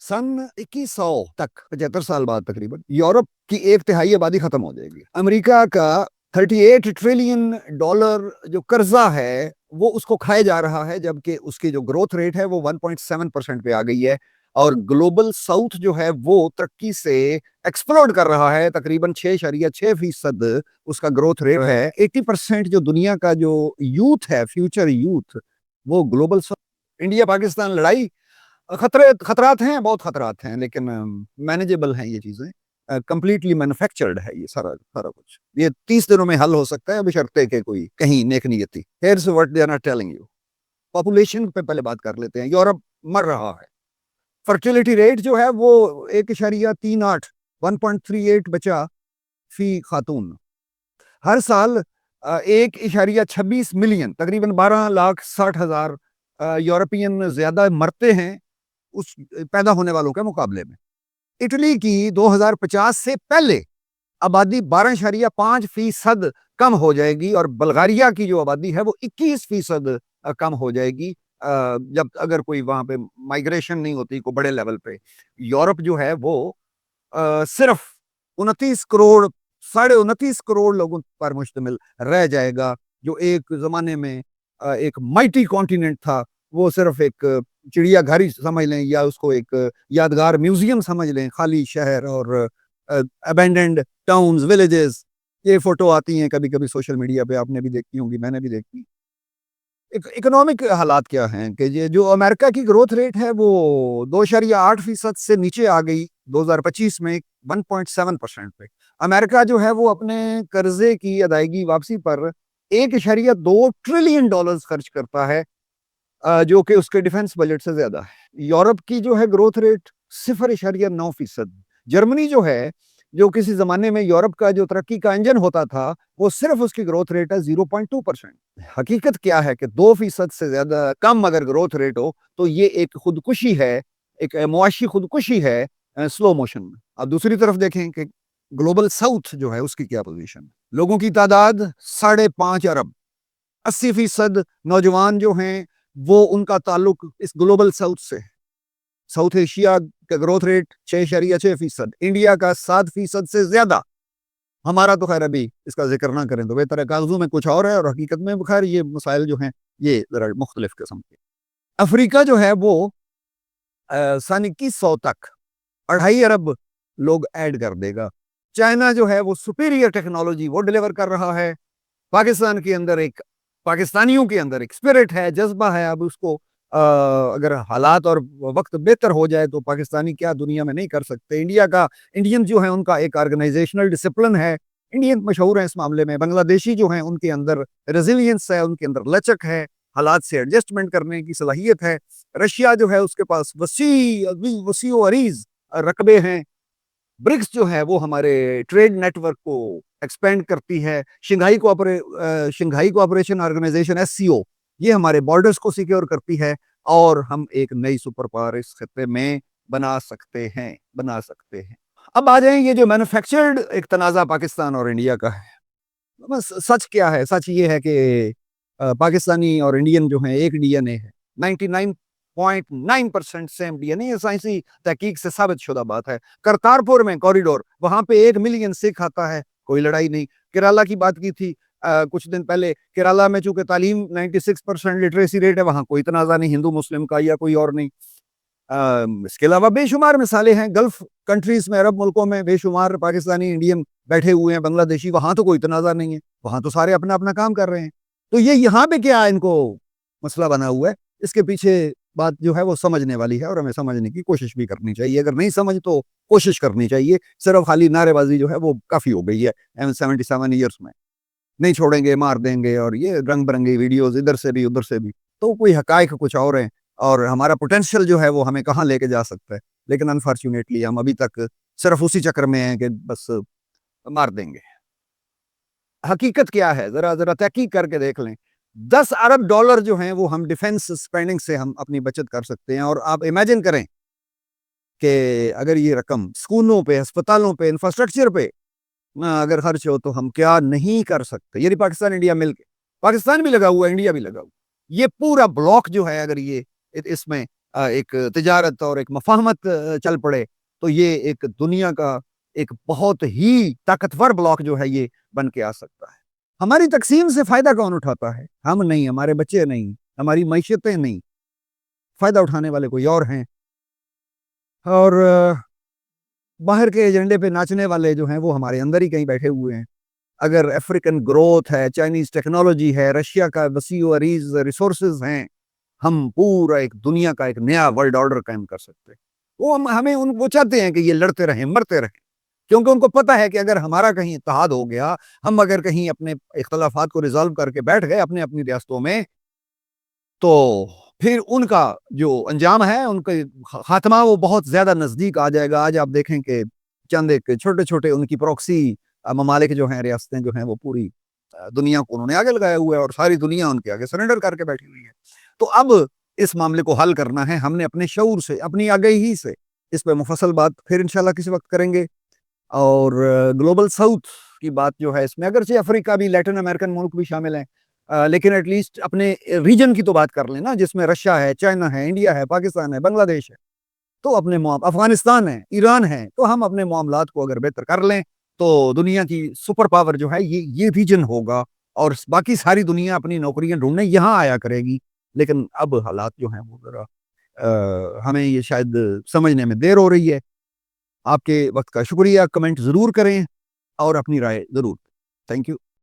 सन 2100 तक 75 साल बाद तकरीबन यूरोप की 1/3 आबादी खत्म हो जाएगी। अमेरिका का 38 ट्रिलियन डॉलर जो कर्जा है वो उसको खाए जा रहा है, जबकि उसकी जो ग्रोथ रेट है वो 1.7% पे आ गई है। और ग्लोबल साउथ जो है वो तरक्की से एक्सप्लोड कर रहा है, तकरीबन 6.6% उसका ग्रोथ रेट है। 80% जो दुनिया का जो यूथ है, फ्यूचर यूथ, वो ग्लोबल साउथ। इंडिया पाकिस्तान लड़ाई खतरात हैं, बहुत खतरात हैं, लेकिन मैनेजेबल हैं ये चीजें। कंप्लीटली मैन्युफैक्चर्ड है ये सारा सारा कुछ। ये 30 दिनों में हल हो सकता है, बशर्ते के कोई कहीं नेक नियति। Here's what they are not telling you. Population पे पहले बात कर लेते हैं। यूरोप मर रहा है। फर्टिलिटी रेट जो है वो 1.38 1.38 बच्चा फी खातून। हर साल 1.26 मिलियन, तकरीबन 12,60,000 यूरोपियन ज्यादा मरते हैं उस पैदा होने वालों के मुकाबले में। इटली की 2050 से पहले आबादी 12.5% कम हो जाएगी, और बल्गारिया की जो आबादी है वो 21% कम हो जाएगी, जब अगर कोई वहां पे माइग्रेशन नहीं होती को बड़े लेवल पे। यूरोप जो है वो सिर्फ 29 करोड़ 29.5 करोड़ लोगों पर मुश्तमिल रह जाएगा। जो एक जमाने में एक माइटी कॉन्टिनेंट था, वो सिर्फ एक चिड़िया घर ही समझ लें, या उसको एक यादगार म्यूजियम समझ लें, खाली शहर और अबैंडन्ड टाउन्स, विलेजेस। ये फोटो आती हैं कभी कभी सोशल मीडिया पे, आपने भी देखी होंगी, मैंने भी देखी। इकोनॉमिक हालात क्या हैं कि ये जो अमेरिका की ग्रोथ रेट है वो 2.8% से नीचे आ गई 2025 में 1.7% पे। अमेरिका जो है वो अपने कर्जे की अदायगी वापसी पर 1.2 ट्रिलियन डॉलर्स खर्च करता है, जो कि उसके डिफेंस बजट से ज्यादा है। यूरोप की जो है ग्रोथ रेट 0.9%। जर्मनी जो है, जो किसी जमाने में यूरोप का जो तरक्की का इंजन होता था, वो सिर्फ उसकी ग्रोथ रेट है 0.2%। हकीकत क्या है कि 2% से ज्यादा कम अगर ग्रोथ रेट हो तो ये एक खुदकुशी है, एक मुआशी खुदकुशी है स्लो मोशन में। अब दूसरी तरफ देखें कि ग्लोबल साउथ जो है उसकी क्या पोजीशन है। लोगों की तादाद 5.5 अरब, 80% नौजवान जो हैं वो उनका ताल्लुक इस ग्लोबल साउथ से है। साउथ एशिया का ग्रोथ रेट 6.6%, इंडिया का 7% से ज्यादा। हमारा तो खैर अभी इसका जिक्र ना करें तो बेहतर है, कागजों में कुछ और है और हकीकत में खैर ये मसाइल जो हैं ये जरा मुख्तलिफ किस्म के। अफ्रीका जो है वो सन 2100 तक 2.5 अरब लोग ऐड कर देगा। चाइना जो है वो सुपीरियर टेक्नोलॉजी वो डिलीवर कर रहा है। पाकिस्तान के अंदर एक पाकिस्तानियों के अंदर एक स्पिरिट है, जज्बा है। अब उसको अगर हालात और वक्त बेहतर हो जाए तो पाकिस्तानी क्या दुनिया में नहीं कर सकते। इंडियन जो है उनका एक ऑर्गेनाइजेशनल डिसिप्लिन है। इंडियन मशहूर है इस मामले में। बांग्लादेशी जो है उनके अंदर रेजिलियंस है, उनके अंदर लचक है, हालात से एडजस्टमेंट करने की सलाहियत है। रशिया जो है उसके पास वसी अरीज रकबे हैं। ब्रिक्स जो है वो हमारे ट्रेड नेटवर्क को एक्सपेंड करती है। शंघाई कोऑपरेशन ऑर्गेनाइजेशन SCO ये हमारे बॉर्डर्स को सिक्योर करती है, और हम एक नई सुपर पावर इस खत्ते में बना सकते हैं। अब आ जाए ये जो मैन्युफैक्चर्ड एक तनाज़ा पाकिस्तान और इंडिया का है। बस सच क्या है? सच ये है कि पाकिस्तानी और इंडियन जो है एक DNA है। 99.9% सेम DNA। ये साइंसी तहकीक से साबित शुदा बात है। करतारपुर में कॉरिडोर, वहां पे 1 मिलियन सिख आता है, कोई लड़ाई नहीं। केरला की बात की थी कुछ दिन पहले। केरला में चूंकि तालीम 96% लिटरेसी रेट है, वहां कोई तनाजा नहीं हिंदू मुस्लिम का या कोई और नहीं। इसके अलावा बेशुमार मिसालें हैं। गल्फ कंट्रीज में, अरब मुल्कों में बेशुमार पाकिस्तानी इंडियन बैठे हुए हैं, बांग्लादेशी, वहां तो कोई तनाजा नहीं है, वहां तो सारे अपना अपना काम कर रहे हैं। तो ये यहाँ पे क्या इनको मसला बना हुआ है, इसके पीछे बात जो है वो समझने वाली है, और हमें समझने की कोशिश भी करनी चाहिए। अगर नहीं समझ तो कोशिश करनी चाहिए। सिर्फ खाली नारेबाजी जो है वो काफी हो गई है 77 ईयर्स में। नहीं छोड़ेंगे, मार देंगे, और ये रंग बिरंगी वीडियोस इधर से भी उधर से भी। तो कोई हकायक कुछ और है, और हमारा पोटेंशियल जो है वो हमें कहाँ लेके जा सकता है। लेकिन अनफॉर्चुनेटली हम अभी तक सिर्फ उसी चक्कर में हैं कि बस मार देंगे। हकीकत क्या है, जरा जरा तहकीक करके देख लें। 10 अरब डॉलर जो हैं वो हम डिफेंस स्पेंडिंग से हम अपनी बचत कर सकते हैं। और आप इमेजिन करें कि अगर ये रकम स्कूलों पे, अस्पतालों पे, इंफ्रास्ट्रक्चर पे अगर खर्च हो तो हम क्या नहीं कर सकते। ये पाकिस्तान इंडिया मिलके, पाकिस्तान भी लगा हुआ है, इंडिया भी लगा हुआ, ये पूरा ब्लॉक जो है, अगर ये इसमें ایک تجارت اور ایک مفاہمت چل پڑے تو یہ ایک دنیا کا ایک بہت ہی طاقتور بلاک جو ہے یہ بن کے آ سکتا ہے۔ ہماری تقسیم سے فائدہ کون اٹھاتا ہے؟ ہم نہیں، ہمارے بچے نہیں، ہماری معیشتیں نہیں، فائدہ اٹھانے والے کوئی اور ہیں، اور باہر کے ایجنڈے پہ ناچنے والے جو ہیں وہ ہمارے اندر ہی کہیں بیٹھے ہوئے ہیں۔ اگر افریقن گروتھ ہے، چائنیز ٹیکنالوجی ہے، رشیا کا وسیع و عریض ریسورسز ہیں، ہم پورا ایک دنیا کا ایک نیا ورلڈ آرڈر قائم کر سکتے ہیں۔ وہ چاہتے ہیں کہ یہ لڑتے رہیں، مرتے رہیں، کیونکہ ان کو پتہ ہے کہ اگر ہمارا کہیں اتحاد ہو گیا، ہم اگر کہیں اپنے اختلافات کو ریزالو کر کے بیٹھ گئے اپنی ریاستوں میں، تو پھر ان کا جو انجام ہے، ان کا خاتمہ وہ بہت زیادہ نزدیک آ جائے گا۔ آج آپ دیکھیں کہ چند ایک چھوٹے چھوٹے ان کی پروکسی ممالک جو ہیں، ریاستیں جو ہیں، وہ پوری دنیا کو انہوں نے آگے لگایا ہوا ہے اور ساری دنیا ان کے آگے سرنڈر کر کے بیٹھی ہوئی ہے۔ تو اب اس معاملے کو حل کرنا ہے، ہم نے اپنے شعور سے، اپنی آگہی سے اس پہ مفصل بات پھر انشاءاللہ کسی وقت کریں گے۔ اور گلوبل ساؤتھ کی بات جو ہے، اس میں اگرچہ افریقہ بھی، لیٹن امریکن ملک بھی شامل ہیں، لیکن ایٹ لیسٹ اپنے ریجن کی تو بات کر لیں نا، جس میں رشیا ہے، چائنا ہے، انڈیا ہے، پاکستان ہے، بنگلہ دیش ہے، تو اپنے افغانستان ہے، ایران ہے، تو ہم اپنے معاملات کو اگر بہتر کر لیں تو دنیا کی سپر پاور جو ہے یہ ریجن ہوگا، اور باقی ساری دنیا اپنی نوکریاں ڈھونڈنے یہاں آیا کرے گی۔ لیکن اب حالات جو ہیں وہ ذرا ہمیں یہ شاید سمجھنے میں دیر ہو رہی ہے۔ آپ کے وقت کا شکریہ، کمنٹ ضرور کریں اور اپنی رائے ضرور۔ Thank you.